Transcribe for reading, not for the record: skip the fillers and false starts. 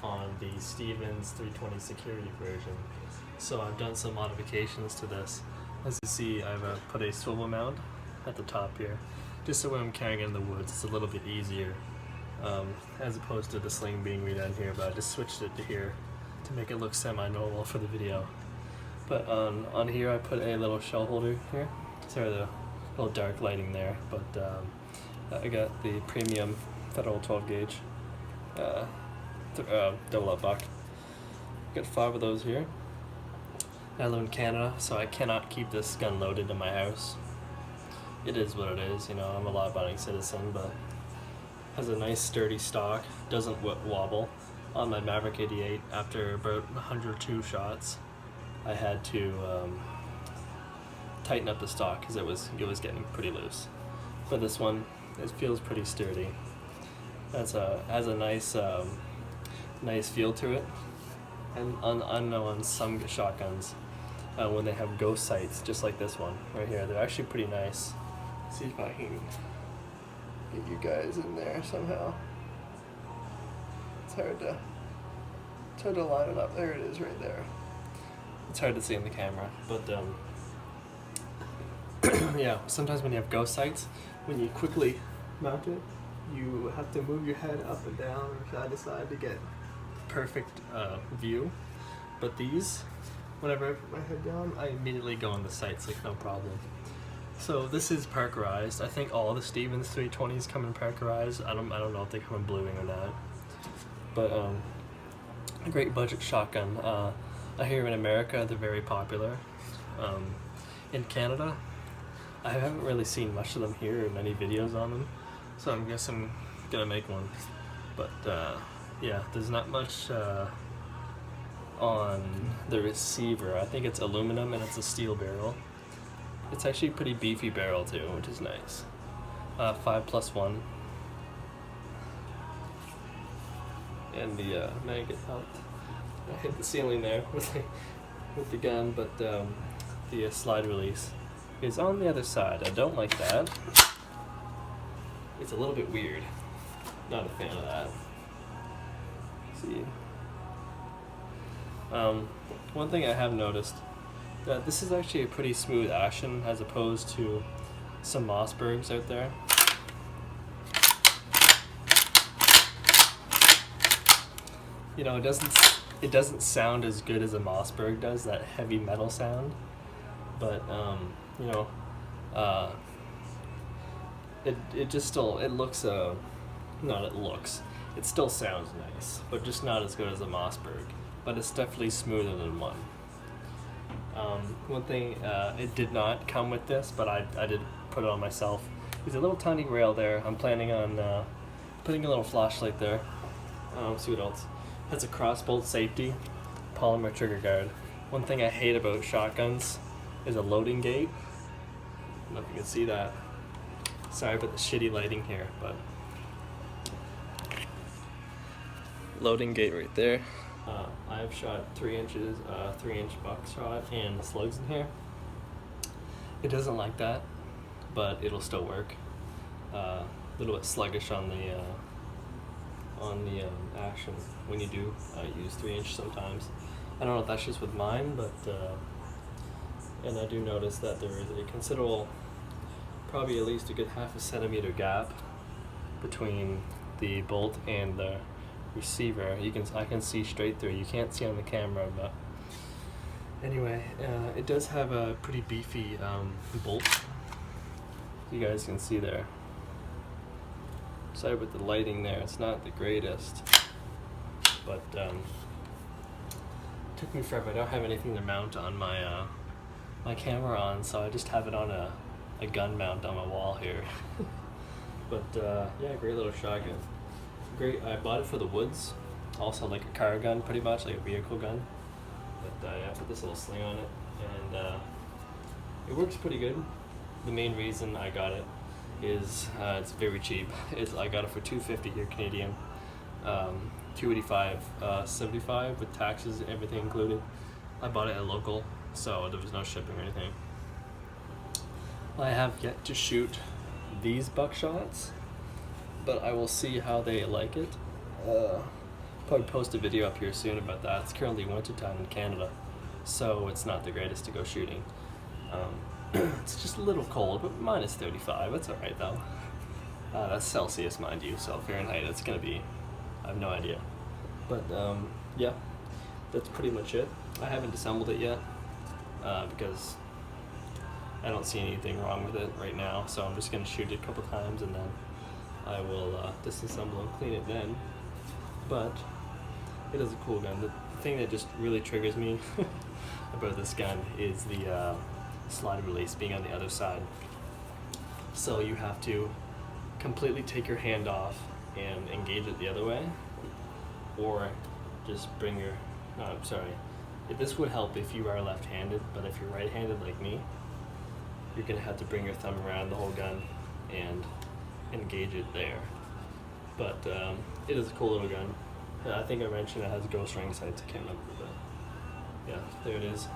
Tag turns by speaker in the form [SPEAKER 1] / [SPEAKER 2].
[SPEAKER 1] on the Stevens 320 security version. So I've done some modifications to this. As you see, I've put a swivel mount at the top here, just so when I'm carrying it in the woods, it's a little bit easier, as opposed to the sling being redone here, but I just switched it to here to make it look semi-normal for the video. But on here I put a little shell holder here. Sorry, the little dark lighting there, but I got the premium Federal 12 gauge double up buck. Got 5 of those here. I live in Canada, so I cannot keep this gun loaded in my house. It is what it is, you know, I'm a law-abiding citizen, but has a nice sturdy stock, doesn't wobble. On my Maverick 88, after about 102 shots, I had to tighten up the stock because it was getting pretty loose. But this one, it feels pretty sturdy. Has a nice nice feel to it. And I know on some shotguns, when they have ghost sights, just like this one right here, they're actually pretty nice. See if I can get you guys in there somehow. It's hard to line it up. There it is, right there. It's hard to see in the camera, but yeah. Sometimes when you have ghost sights, when you quickly mount it, you have to move your head up and down or side to side to get perfect view. But these, whenever I put my head down, I immediately go on the sights like no problem. So this is Parkerized. I think all the Stevens 320s come in Parkerized. I don't know if they come in bluing or not. But a great budget shotgun. Here in America, they're very popular. In Canada, I haven't really seen much of them here or many videos on them, so I guess I'm gonna make one. But yeah, there's not much on the receiver. I think it's aluminum and it's a steel barrel. It's actually a pretty beefy barrel too, which is nice. 5+1. And the maggot helped. I hit the ceiling there with the gun, but the slide release is on the other side. I don't like that. It's a little bit weird. Not a fan of that. See. One thing I have noticed, that this is actually a pretty smooth action as opposed to some Mossbergs out there. You know, it doesn't sound as good as a Mossberg does, that heavy metal sound, but you know, it just still, it looks it still sounds nice, but just not as good as a Mossberg, but it's definitely smoother than one. One thing, it did not come with this, but I did put it on myself. There's a little tiny rail there. I'm planning on putting a little flashlight there. See what else. Has a crossbolt safety, polymer trigger guard. One thing I hate about shotguns is a loading gate. I don't know if you can see that. Sorry about the shitty lighting here, but loading gate right there. I've shot 3 inches, 3-inch buckshot and slugs in here. It doesn't like that, but it'll still work. A little bit sluggish on the action when you do use 3-inch sometimes. I don't know if that's just with mine, but and I do notice that there is a considerable, probably at least a good ½ a centimeter gap between the bolt and the receiver. I can see straight through. You can't see on the camera, but anyway, it does have a pretty beefy bolt. You guys can see there. Sorry with the lighting there, it's not the greatest, but took me forever. I don't have anything to mount on my my camera on, so I just have it on a gun mount on my wall here. But yeah, great little shotgun. Great. I bought it for the woods, also like a car gun, pretty much like a vehicle gun. But yeah, I put this little sling on it, and it works pretty good. The main reason I got it is it's very cheap. I got it for $250 here Canadian, $285.75 with taxes and everything included. I bought it at local, so there was no shipping or anything. I have yet to shoot these buckshots, but I will see how they like it. probably post a video up here soon about that. It's currently wintertime in Canada, so it's not the greatest to go shooting. It's just a little cold, but minus 35. That's alright though. That's Celsius, mind you, so Fahrenheit it's gonna be, I have no idea. But yeah, that's pretty much it. I haven't assembled it yet because I don't see anything wrong with it right now, so I'm just gonna shoot it a couple times and then I will disassemble and clean it then. But it is a cool gun. The thing that just really triggers me about this gun is the slide release being on the other side. So you have to completely take your hand off and engage it the other way, or just bring your, no, I'm sorry. This would help if you are left-handed, but if you're right-handed like me, you're gonna have to bring your thumb around the whole gun and engage it there. But it is a cool little gun. I think I mentioned it has ghost ring sights, I can't remember, but yeah, there it is.